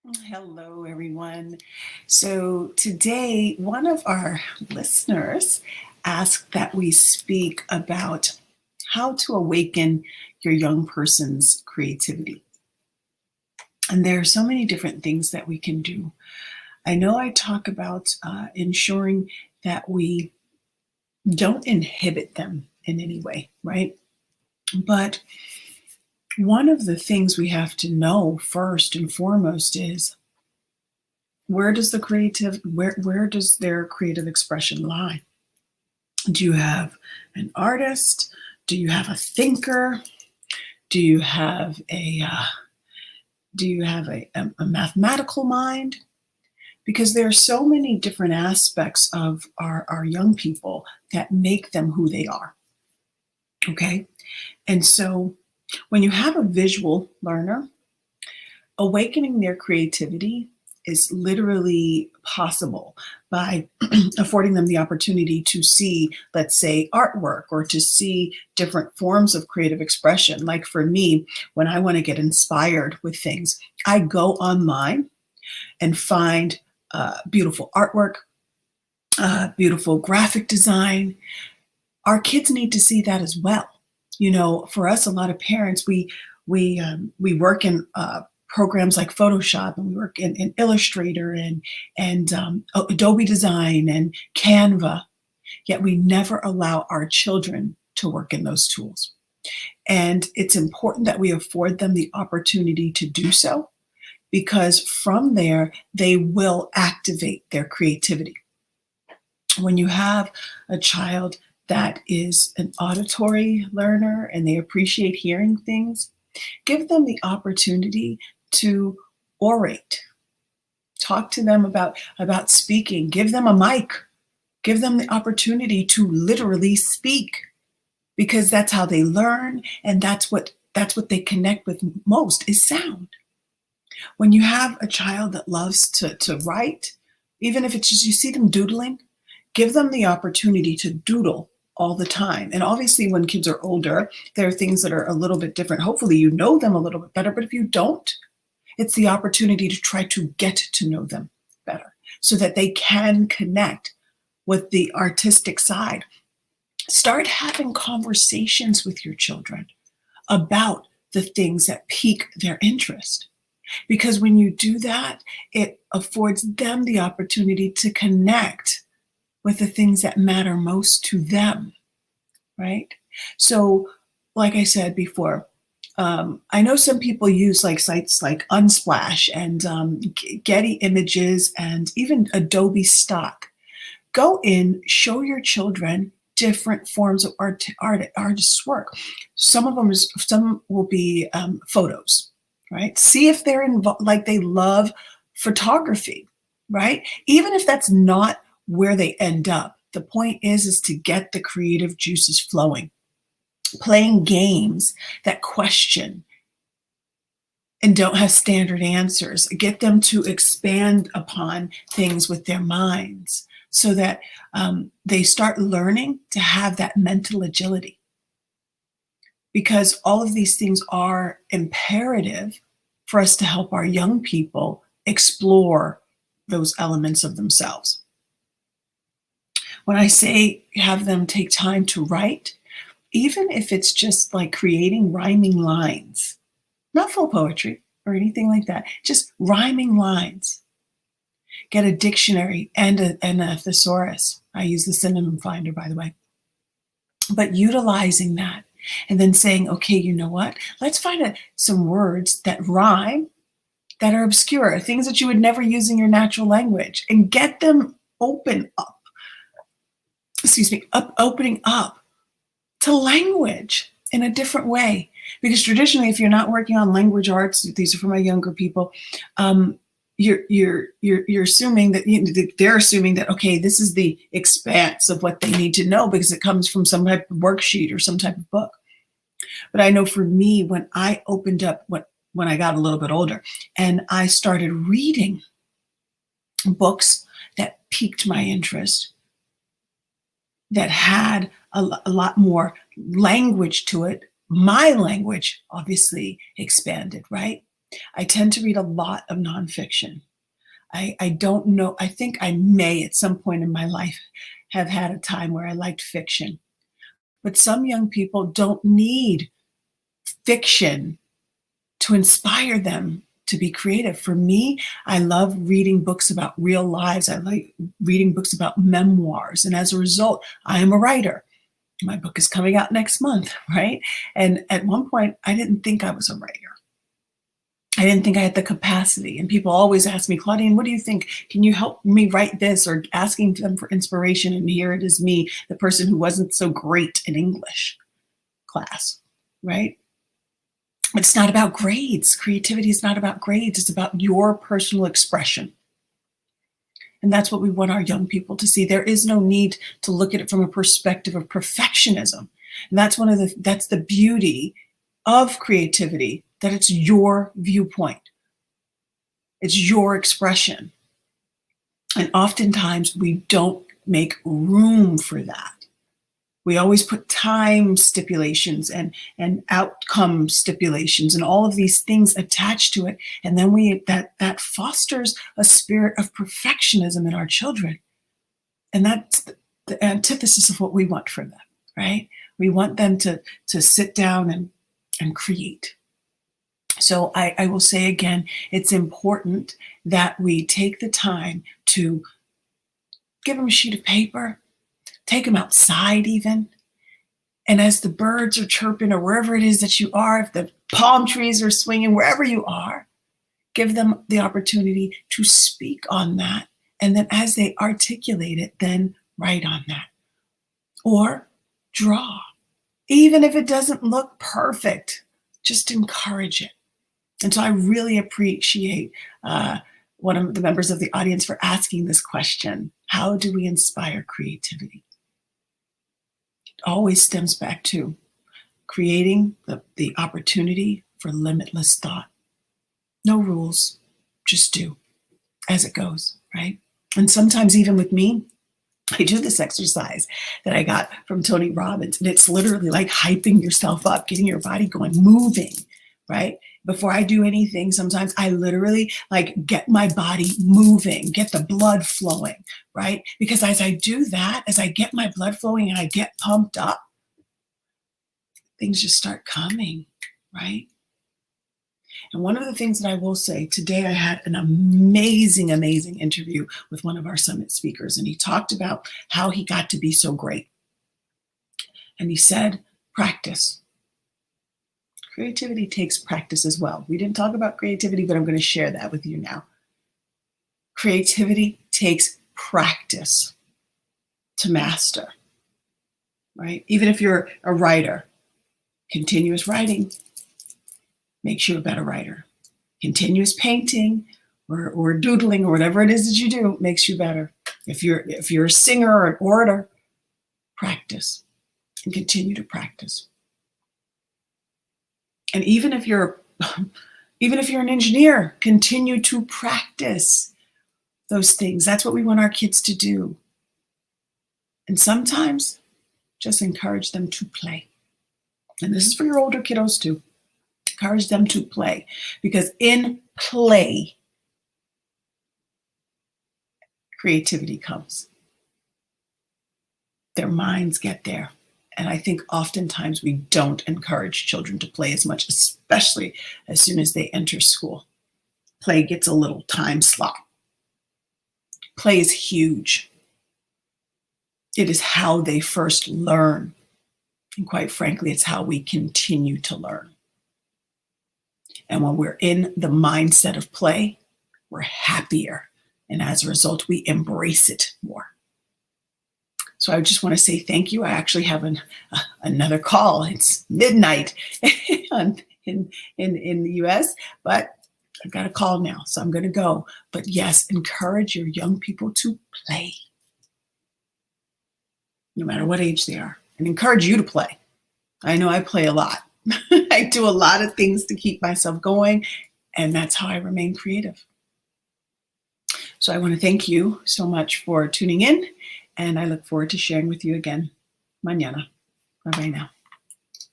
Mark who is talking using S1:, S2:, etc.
S1: Hello, everyone. So today, one of our listeners asked that we speak about how to awaken your young person's creativity. And there are so many different things that we can do. I know I talk about ensuring that we don't inhibit them in any way, right? But one of the things we have to know first and foremost is where does their creative expression lie? Do you have an artist? Do you have a thinker? Do you have a mathematical mind? Because there are so many different aspects of our young people that make them who they are. Okay. And so when you have a visual learner, awakening their creativity is literally possible by affording them the opportunity to see, let's say, artwork or to see different forms of creative expression. Like for me, when I want to get inspired with things, I go online and find beautiful artwork, beautiful graphic design. Our kids need to see that as well. For us, a lot of parents, we work in programs like Photoshop, and we work in Illustrator and Adobe Design and Canva. Yet we never allow our children to work in those tools. And it's important that we afford them the opportunity to do so, because from there they will activate their creativity. When you have a child that is an auditory learner and they appreciate hearing things, give them the opportunity to orate. Talk to them about speaking. Give them a mic. Give them the opportunity to literally speak, because that's how they learn, and that's what they connect with most is sound. When you have a child that loves to write, even if it's just you see them doodling, give them the opportunity to doodle all the time. And obviously, when kids are older, there are things that are a little bit different. Hopefully, you know them a little bit better. But if you don't, it's the opportunity to try to get to know them better so that they can connect with the artistic side. Start having conversations with your children about the things that pique their interest. Because when you do that, it affords them the opportunity to connect with the things that matter most to them, right? So, like I said before, I know some people use like sites like Unsplash and Getty Images and even Adobe Stock. Go in, show your children different forms of artists' work. Some will be photos, right? See if they're involved, like they love photography, right? Even if that's not where they end up, the point is to get the creative juices flowing. Playing games that question and don't have standard answers. Get them to expand upon things with their minds so that they start learning to have that mental agility. Because all of these things are imperative for us to help our young people explore those elements of themselves. When I say have them take time to write, even if it's just like creating rhyming lines, not full poetry or anything like that, just rhyming lines. Get a dictionary and a thesaurus. I use the synonym finder, by the way. But utilizing that and then saying, okay, you know what? Let's find some words that rhyme, that are obscure, things that you would never use in your natural language, and get them opening up to language in a different way. Because traditionally, if you're not working on language arts, these are for my younger people, you're assuming that they're assuming that, okay, this is the expanse of what they need to know because it comes from some type of worksheet or some type of book. But I know for me, when I opened up, when I got a little bit older and I started reading books that piqued my interest, that had a lot more language to it, my language obviously expanded, right? I tend to read a lot of nonfiction. I don't know. I think I may at some point in my life have had a time where I liked fiction. But some young people don't need fiction to inspire them to be creative. For me, I love reading books about real lives. I like reading books about memoirs. And as a result, I am a writer. My book is coming out next month, right? And at one point, I didn't think I was a writer. I didn't think I had the capacity. And people always ask me, Claudine, what do you think? Can you help me write this? Or asking them for inspiration. And here it is me, the person who wasn't so great in English class, right? It's not about grades. Creativity is not about grades. It's about your personal expression. And that's what we want our young people to see. There is no need to look at it from a perspective of perfectionism. And that's that's the beauty of creativity, that it's your viewpoint. It's your expression. And oftentimes we don't make room for that. We always put time stipulations and outcome stipulations and all of these things attached to it. And then that fosters a spirit of perfectionism in our children. And that's the antithesis of what we want for them, right? We want them to sit down and create. So I will say again, it's important that we take the time to give them a sheet of paper, take them outside even. And as the birds are chirping or wherever it is that you are, if the palm trees are swinging, wherever you are, give them the opportunity to speak on that. And then as they articulate it, then write on that. Or draw. Even if it doesn't look perfect, just encourage it. And so I really appreciate one of the members of the audience for asking this question. How do we inspire creativity? It always stems back to creating the opportunity for limitless thought. No rules, just do as it goes, right? And sometimes even with me, I do this exercise that I got from Tony Robbins, and it's literally like hyping yourself up, getting your body going, moving, right? Before I do anything, sometimes I literally like get my body moving, get the blood flowing, right? Because as I do that, as I get my blood flowing and I get pumped up, things just start coming, right? And one of the things that I will say, today I had an amazing interview with one of our summit speakers, and he talked about how he got to be so great. And he said, practice. Creativity takes practice as well. We didn't talk about creativity, but I'm going to share that with you now. Creativity takes practice to master, right? Even if you're a writer, continuous writing makes you a better writer. Continuous painting or doodling or whatever it is that you do makes you better. If you're a singer or an orator, practice and continue to practice. And even if you're an engineer, continue to practice those things. That's what we want our kids to do. And sometimes just encourage them to play. And this is for your older kiddos too. Encourage them to play, because in play, creativity comes. Their minds get there. And I think oftentimes we don't encourage children to play as much, especially as soon as they enter school. Play gets a little time slot. Play is huge. It is how they first learn. And quite frankly, it's how we continue to learn. And when we're in the mindset of play, we're happier. And as a result, we embrace it more. So I just want to say thank you. I actually have another call. It's midnight in the US, but I've got a call now, so I'm going to go. But yes, encourage your young people to play, no matter what age they are, and encourage you to play. I know I play a lot. I do a lot of things to keep myself going, and that's how I remain creative. So I want to thank you so much for tuning in, and I look forward to sharing with you again mañana. Bye-bye now.